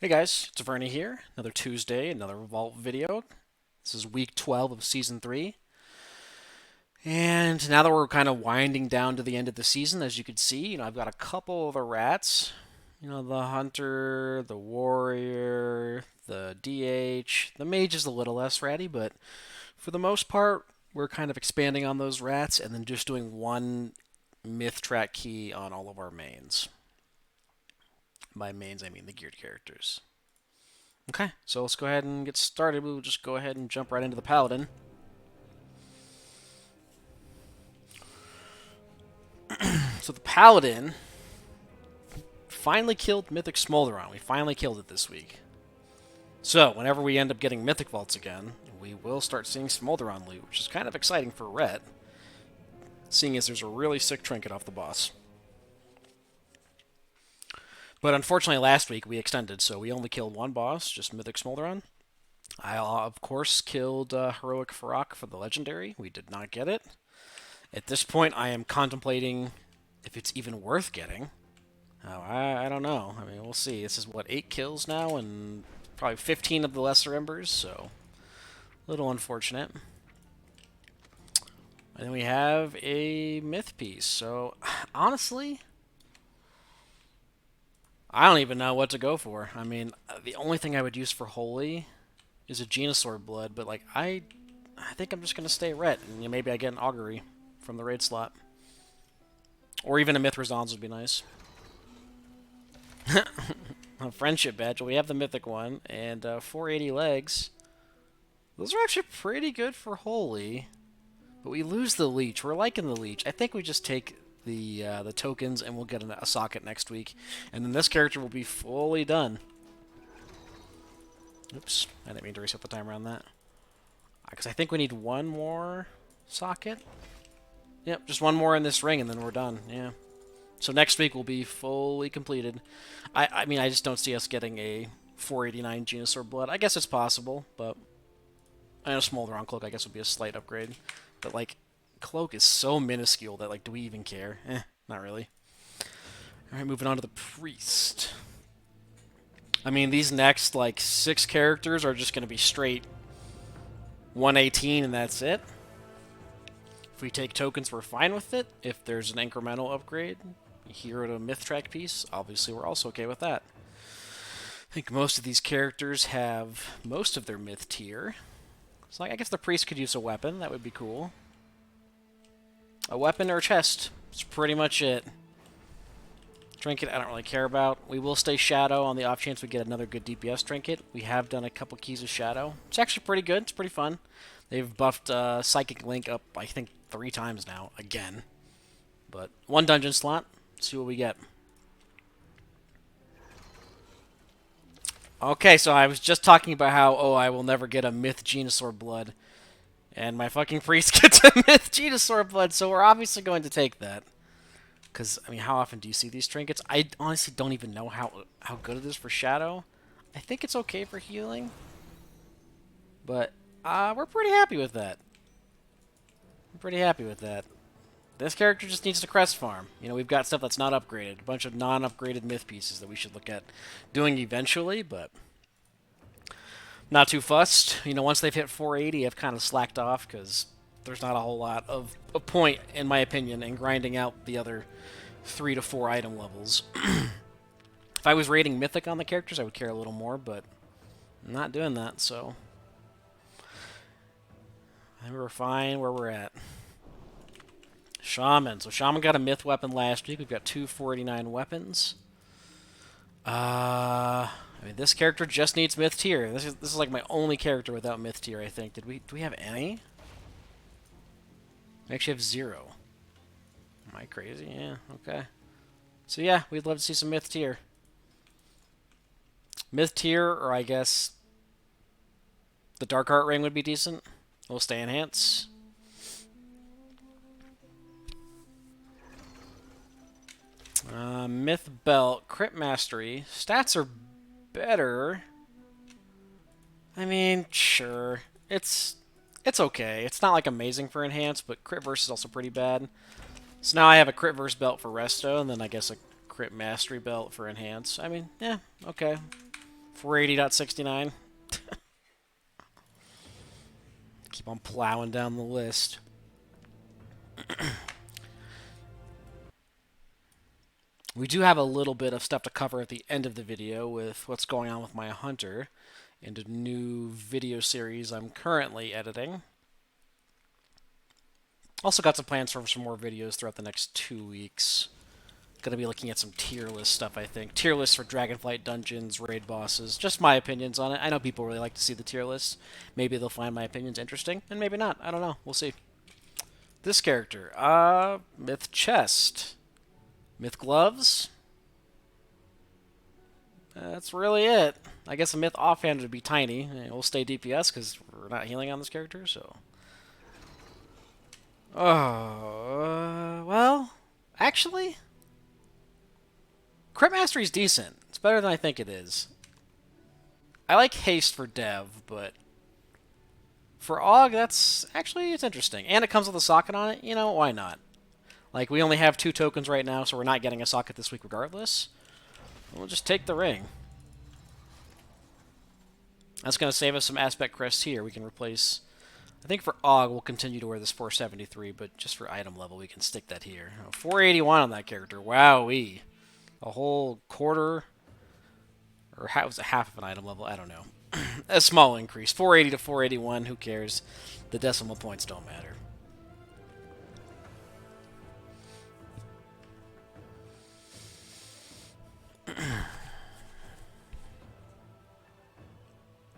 Hey guys, it's Vernie here. Another Tuesday, another Vault video. This is week 12 of season 3. And now that we're kind of winding down to the end of the season, as you can see, I've got a couple of the rats. The hunter, the warrior, the DH. The mage is a little less ratty, but for the most part, we're kind of expanding on those rats and then just doing one myth track key on all of our mains. By mains, I mean the geared characters. Okay, so let's go ahead and get started. We'll just go ahead and jump right into the Paladin. So the Paladin finally killed Mythic Smolderon. We finally killed it this week. So whenever we end up getting Mythic Vaults again, we will start seeing Smolderon loot, which is kind of exciting for Ret, seeing as there's a really sick trinket off the boss. But unfortunately last week we extended, so we only killed one boss, just Mythic Smolderon. I, of course, killed Heroic Farok for the Legendary. We did not get it. At this point, I am contemplating if it's even worth getting. Oh, I don't know. I mean, we'll see. This is, what, 8 kills now, and probably 15 of the Lesser Embers, so a little unfortunate. And then we have a Myth piece, so honestly, I don't even know what to go for. I mean, the only thing I would use for Holy is a Genosaur Blood, but, like, I think I'm just going to stay Ret, and maybe I get an Augury from the raid slot. Or even a Myth Resolves would be nice. A friendship badge. Well, we have the mythic one, and 480 legs. Those are actually pretty good for Holy. But we lose the leech. We're liking the leech. I think we just take the tokens, and we'll get a socket next week. And then this character will be fully done. Oops. I didn't mean to reset the timer on that. Because I think we need one more socket. Yep, just one more in this ring, and then we're done. Yeah. So next week will be fully completed. I mean, I just don't see us getting a 489 Genosaur Blood. I guess it's possible, but I know Smolderon Cloak, I guess, would be a slight upgrade. But, like, Cloak is so minuscule that, like, do we even care? Not really. Alright, moving on to the Priest. I mean, these next, like, 6 characters are just going to be straight 118, and that's it. If we take tokens, we're fine with it. If there's an incremental upgrade, hero to myth track piece, obviously we're also okay with that. I think most of these characters have most of their myth tier. So I guess the priest could use a weapon. That would be cool. A weapon or a chest. That's pretty much it. Trinket, I don't really care about. We will stay Shadow on the off chance we get another good DPS trinket. We have done a couple keys of Shadow. It's actually pretty good. It's pretty fun. They've buffed Psychic Link up, I think, 3 times now. Again. But one dungeon slot. See what we get. Okay, so I was just talking about how, oh, I will never get a Myth Genosaur Blood. And my fucking priest gets a Myth Genosaur Blood, so we're obviously going to take that. Because, I mean, how often do you see these trinkets? I honestly don't even know how good it is for Shadow. I think it's okay for healing. But, we're pretty happy with that. I'm pretty happy with that. This character just needs to crest farm. We've got stuff that's not upgraded. A bunch of non-upgraded myth pieces that we should look at doing eventually, but not too fussed. Once they've hit 480, I've kind of slacked off because there's not a whole lot of a point, in my opinion, in grinding out the other 3 to 4 item levels. If I was rating Mythic on the characters, I would care a little more, but I'm not doing that, so I think we're fine where we're at. Shaman. So Shaman got a myth weapon last week. We've got 2 489 weapons. I mean, this character just needs myth tier. This is like my only character without myth tier, I think. Do we have any? We actually have 0. Am I crazy? Yeah, okay. So yeah, we'd love to see some myth tier. Myth tier, or I guess the Dark Heart Ring would be decent. We'll stay enhance. Myth Belt, Crit Mastery. Stats are better. I mean, sure. It's okay. It's not like amazing for enhance, but crit verse is also pretty bad. So now I have a crit verse belt for resto, and then I guess a crit mastery belt for enhance. I mean, yeah, okay. 480.69. Keep on plowing down the list. We do have a little bit of stuff to cover at the end of the video with what's going on with my hunter and a new video series I'm currently editing. Also got some plans for some more videos throughout the next 2 weeks. Gonna be looking at some tier list stuff, I think. Tier lists for Dragonflight dungeons, raid bosses. Just my opinions on it. I know people really like to see the tier lists. Maybe they'll find my opinions interesting, and maybe not. I don't know. We'll see. This character, Myth Chest. Myth Gloves. That's really it. I guess a Myth Offhand would be Tiny. We'll stay DPS because we're not healing on this character, so... Oh, well, actually... Crit Mastery's decent. It's better than I think it is. I like Haste for Dev, but... For AUG, that's... Actually, it's interesting. And it comes with a socket on it. You know, why not? Like, we only have 2 tokens right now, so we're not getting a socket this week regardless. We'll just take the ring. That's going to save us some aspect crests here. We can replace... I think for AUG, we'll continue to wear this 473, but just for item level, we can stick that here. 481 on that character. Wowee. A whole quarter... Or was it half of an item level? I don't know. A small increase. 480 to 481, who cares? The decimal points don't matter.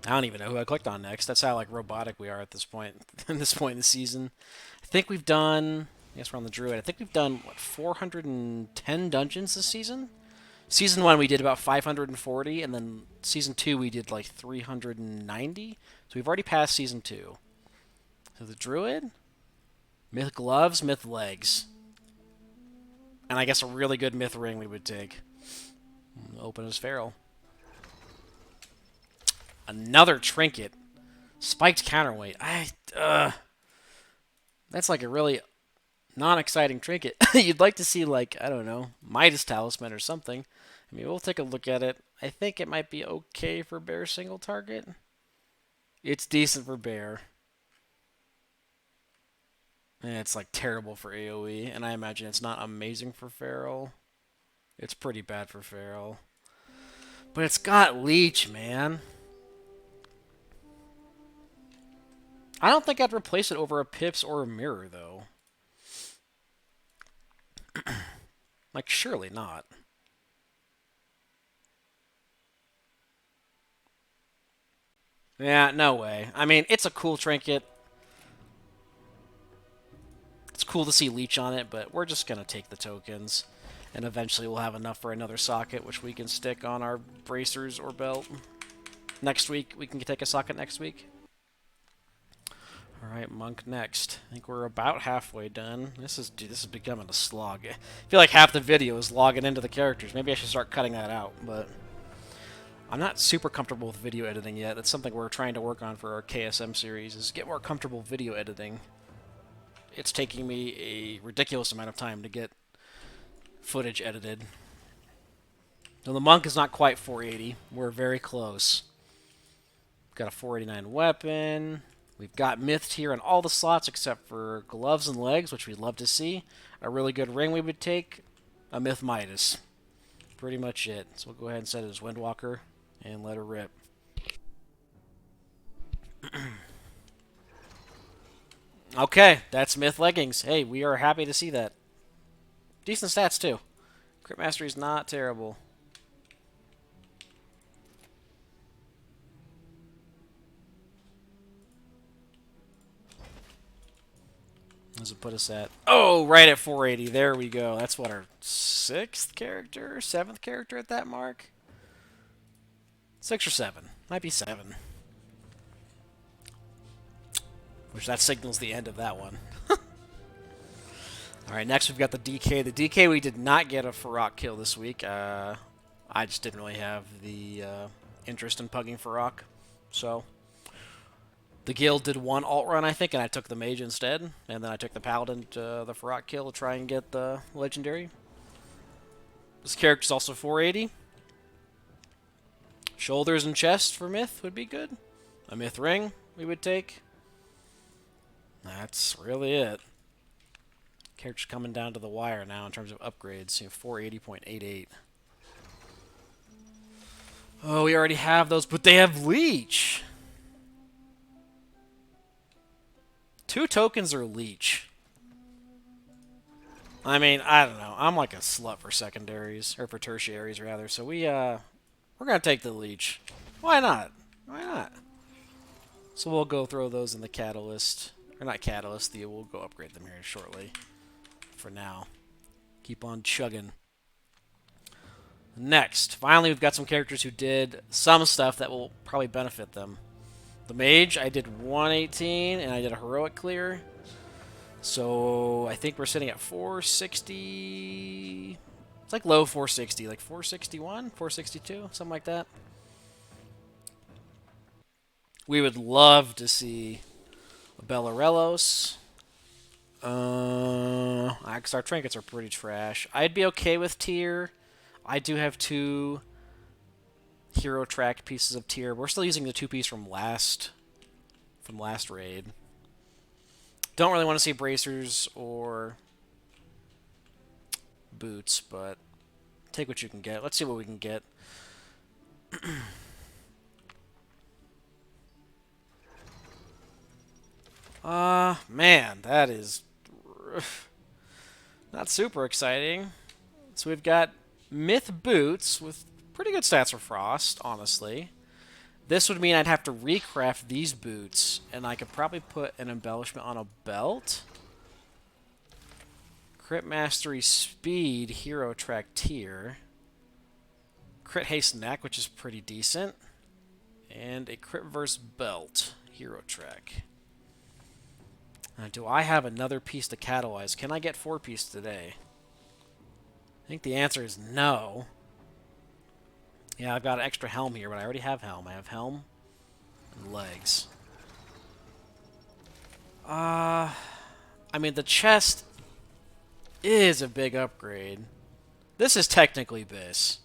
I don't even know who I clicked on next. That's how like robotic we are at this point. At this point in the season, I think we've done. I guess we're on the Druid. I think we've done what 410 dungeons this season. Season 1 we did about 540, and then Season 2 we did like 390. So we've already passed Season 2. So the Druid, Myth Gloves, Myth Legs, and I guess a really good Myth Ring we would take. Open as Feral. Another trinket. Spiked counterweight. That's like a really non-exciting trinket. You'd like to see, like, I don't know, Midas Talisman or something. I mean, we'll take a look at it. I think it might be okay for bear single target. It's decent for bear. And it's, like, terrible for AoE. And I imagine it's not amazing for feral. It's pretty bad for feral. But it's got leech, man. I don't think I'd replace it over a Pips or a Mirror, though. Like, surely not. Yeah, no way. I mean, it's a cool trinket. It's cool to see leech on it, but we're just going to take the tokens. And eventually we'll have enough for another socket, which we can stick on our bracers or belt. Next week, we can take a socket next week. Alright, Monk next. I think we're about halfway done. This is becoming a slog. I feel like half the video is logging into the characters. Maybe I should start cutting that out, but I'm not super comfortable with video editing yet. That's something we're trying to work on for our KSM series, is get more comfortable video editing. It's taking me a ridiculous amount of time to get footage edited. So the Monk is not quite 480. We're very close. Got a 489 weapon. We've got Mythed here in all the slots except for Gloves and Legs, which we'd love to see. A really good ring we would take. A Myth Midas. Pretty much it. So we'll go ahead and set it as Windwalker and let her rip. Okay, that's Myth Leggings. Hey, we are happy to see that. Decent stats, too. Crit Mastery's not terrible. Does it put us at... Oh, right at 480. There we go. That's what, our 6th character? 7th character at that mark? 6 or 7. Might be 7. Which that signals the end of that one. Alright, next we've got the DK. The DK, we did not get a Farok kill this week. I just didn't really have the interest in pugging Farok. So... The guild did one alt run, I think, and I took the mage instead. And then I took the paladin to the Farok kill to try and get the legendary. This character's also 480. Shoulders and chest for myth would be good. A myth ring we would take. That's really it. Character's coming down to the wire now in terms of upgrades. 480.88. Oh, we already have those, but they have leech. 2 tokens are leech. I mean, I don't know. I'm like a slut for secondaries, or for tertiaries rather. So we're gonna take the leech. Why not? Why not? So we'll go throw those in the catalyst, or not catalyst. We'll go upgrade them here shortly. For now, keep on chugging. Next, finally, we've got some characters who did some stuff that will probably benefit them. The mage, I did 118, and I did a heroic clear. So I think we're sitting at 460. It's like low 460, like 461, 462, something like that. We would love to see a Bellarellos. Because our trinkets are pretty trash. I'd be okay with tier. I do have 2 hero track pieces of tier. We're still using the 2-piece from last raid. Don't really want to see bracers or boots, but take what you can get. Let's see what we can get. Man, that is not super exciting. So we've got myth boots with pretty good stats for frost, honestly. This would mean I'd have to recraft these boots, and I could probably put an embellishment on a belt. Crit Mastery Speed, Hero Track Tier. Crit Haste Neck, which is pretty decent. And a Crit Verse Belt, Hero Track. Do I have another piece to catalyze? Can I get 4-piece today? I think the answer is no. Yeah, I've got an extra helm here, but I already have helm. I have helm and legs. I mean, the chest is a big upgrade. This is technically this.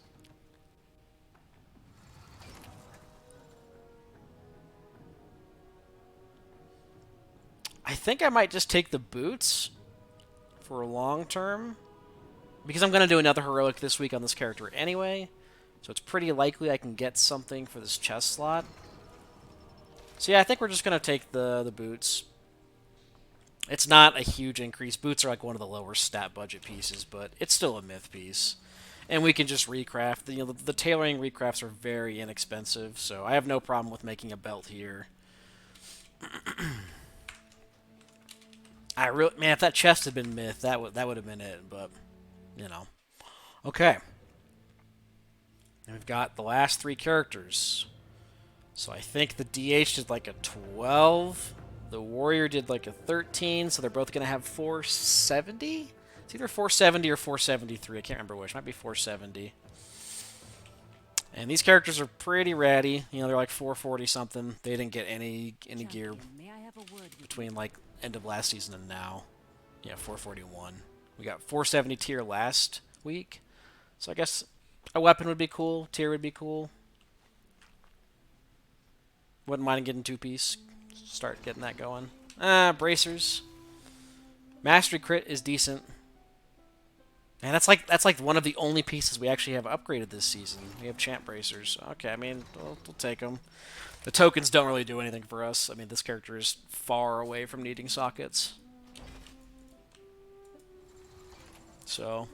I think I might just take the boots for a long term. Because I'm going to do another heroic this week on this character anyway. So it's pretty likely I can get something for this chest slot. So yeah, I think we're just going to take the boots. It's not a huge increase. Boots are like one of the lower stat budget pieces, but it's still a myth piece. And we can just recraft. The tailoring recrafts are very inexpensive, so I have no problem with making a belt here. Man, if that chest had been myth, that would have been it, but you know. Okay. And we've got the last 3 characters. So I think the DH did like a 12. The Warrior did like a 13, so they're both going to have 470? It's either 470 or 473. I can't remember which. It might be 470. And these characters are pretty ratty. You know, they're like 440 something. They didn't get any gear between like end of last season and now. Yeah, 441. We got 470 tier last week. So I guess a weapon would be cool. Tier would be cool. Wouldn't mind getting 2-piece. Start getting that going. Bracers. Mastery crit is decent. And that's like one of the only pieces we actually have upgraded this season. We have champ bracers. Okay, I mean, we'll take them. The tokens don't really do anything for us. I mean, this character is far away from needing sockets. So,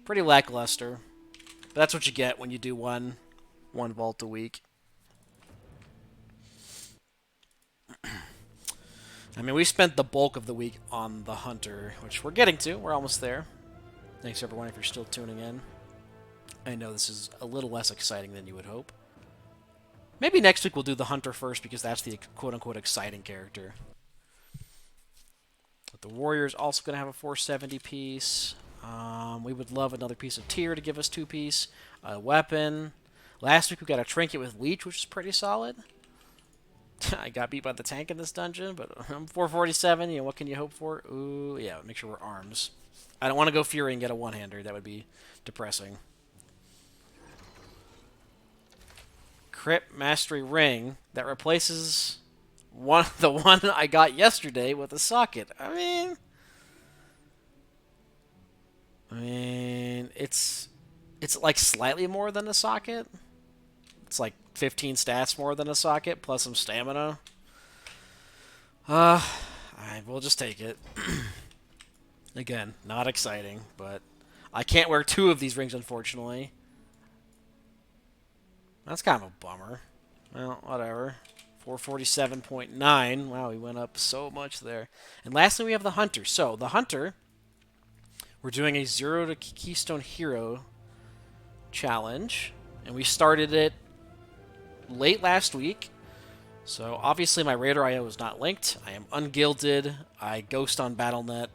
pretty lackluster. But that's what you get when you do one vault a week. I mean, we spent the bulk of the week on the Hunter, which we're getting to. We're almost there. Thanks, everyone, if you're still tuning in. I know this is a little less exciting than you would hope. Maybe next week we'll do the Hunter first, because that's the quote-unquote exciting character. But the Warrior's also going to have a 470 piece. We would love another piece of tier to give us 2-piece. A weapon. Last week we got a trinket with leech, which is pretty solid. I got beat by the tank in this dungeon, but I'm 447. You know, what can you hope for? Ooh, yeah, make sure we're arms. I don't want to go Fury and get a one-hander. That would be depressing. Crypt Mastery ring that replaces the one I got yesterday with a socket. I mean, it's like slightly more than a socket. It's like 15 stats more than a socket plus some stamina. We'll just take it. Again, not exciting, but I can't wear two of these rings, unfortunately. That's kind of a bummer. Well, whatever. 447.9. Wow, we went up so much there. And lastly, we have the Hunter. So, the Hunter, we're doing a 0 to Keystone Hero challenge. And we started it late last week. So, obviously, my Raider IO is not linked. I am ungilded. I ghost on Battle.net.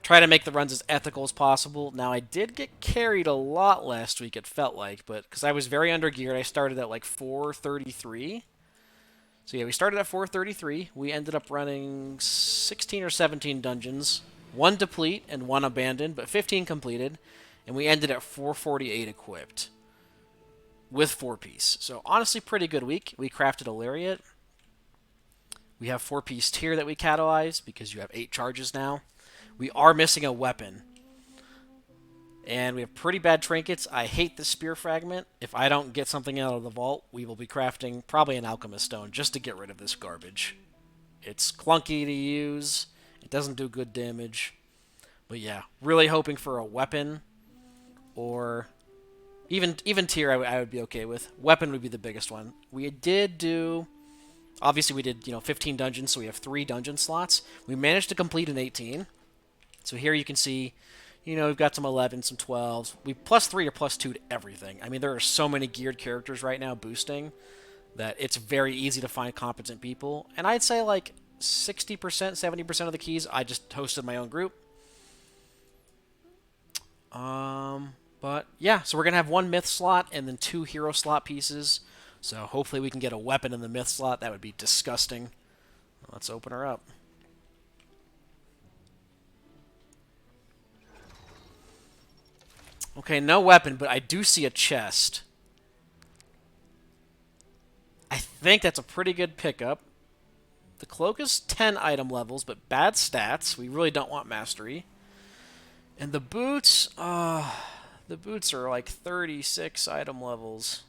Try to make the runs as ethical as possible. Now, I did get carried a lot last week, it felt like, but because I was very undergeared, I started at like 433. So yeah, we started at 433. We ended up running 16 or 17 dungeons, 1 deplete and 1 abandoned, but 15 completed, and we ended at 448 equipped with 4-piece. So honestly, pretty good week. We crafted a Lariat. We have 4-piece tier that we catalyzed because you have 8 charges now. We are missing a weapon. And we have pretty bad trinkets. I hate the spear fragment. If I don't get something out of the vault, we will be crafting probably an alchemist stone just to get rid of this garbage. It's clunky to use. It doesn't do good damage. But yeah, really hoping for a weapon. Or even tier I would be okay with. Weapon would be the biggest one. We did do... Obviously we did 15 dungeons, so we have 3 dungeon slots. We managed to complete an 18. So here you can see, we've got some 11s, some 12s. We +3 or +2 to everything. I mean, there are so many geared characters right now boosting that it's very easy to find competent people. And I'd say like 60%, 70% of the keys, I just hosted my own group. But yeah, so we're going to have 1 myth slot and then 2 hero slot pieces. So hopefully we can get a weapon in the myth slot. That would be disgusting. Let's open her up. Okay, no weapon, but I do see a chest. I think that's a pretty good pickup. The cloak is 10 item levels, but bad stats. We really don't want mastery. And the boots are like 36 item levels.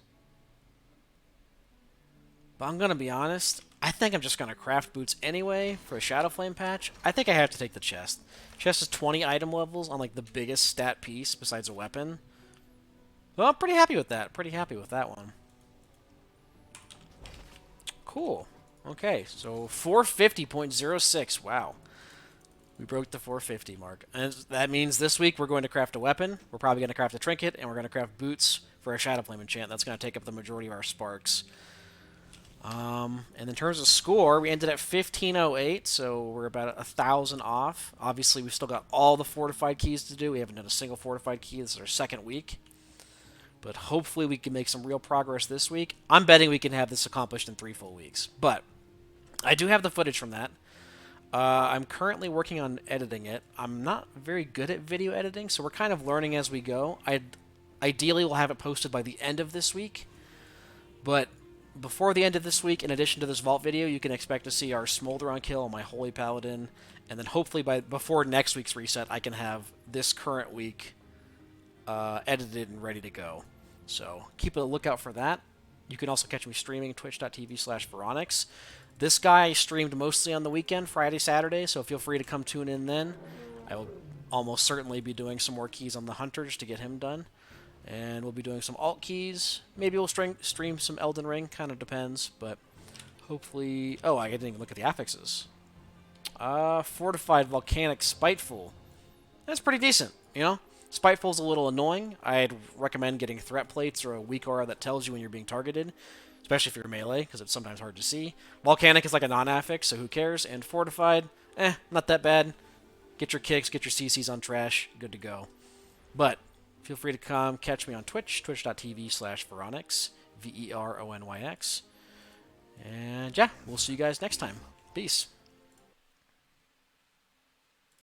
But I'm going to be honest, I think I'm just going to craft boots anyway for a Shadow Flame patch. I think I have to take the chest. Chest is 20 item levels on like the biggest stat piece besides a weapon. Well, I'm pretty happy with that. Pretty happy with that one. Cool. Okay, so 450.06. Wow. We broke the 450 mark. And that means this week we're going to craft a weapon. We're probably going to craft a trinket, and we're going to craft boots for a Shadow Flame enchant. That's going to take up the majority of our sparks. And in terms of score, we ended at 1508, so we're about 1,000 off. Obviously, we've still got all the fortified keys to do. We haven't done a single fortified key. This is our 2nd week. But hopefully we can make some real progress this week. I'm betting we can have this accomplished in 3 full weeks. But I do have the footage from that. I'm currently working on editing it. I'm not very good at video editing, so we're kind of learning as we go. Ideally, we'll have it posted by the end of this week. But before the end of this week, in addition to this vault video, you can expect to see our Smolderon kill on my Holy Paladin, and then hopefully before next week's reset, I can have this current week edited and ready to go. So keep a lookout for that. You can also catch me streaming twitch.tv/Veronix. This guy streamed mostly on the weekend, Friday, Saturday, so feel free to come tune in then. I will almost certainly be doing some more keys on the Hunter just to get him done. And we'll be doing some alt keys. Maybe we'll stream some Elden Ring. Kind of depends, but hopefully... Oh, I didn't even look at the affixes. Fortified, Volcanic, Spiteful. That's pretty decent, Spiteful's a little annoying. I'd recommend getting threat plates or a weak aura that tells you when you're being targeted, especially if you're melee, because it's sometimes hard to see. Volcanic is like a non-affix, so who cares? And Fortified, not that bad. Get your kicks, get your CCs on trash, good to go. But feel free to come catch me on Twitch, twitch.tv/Veronix, VERONYX. And yeah, we'll see you guys next time. Peace.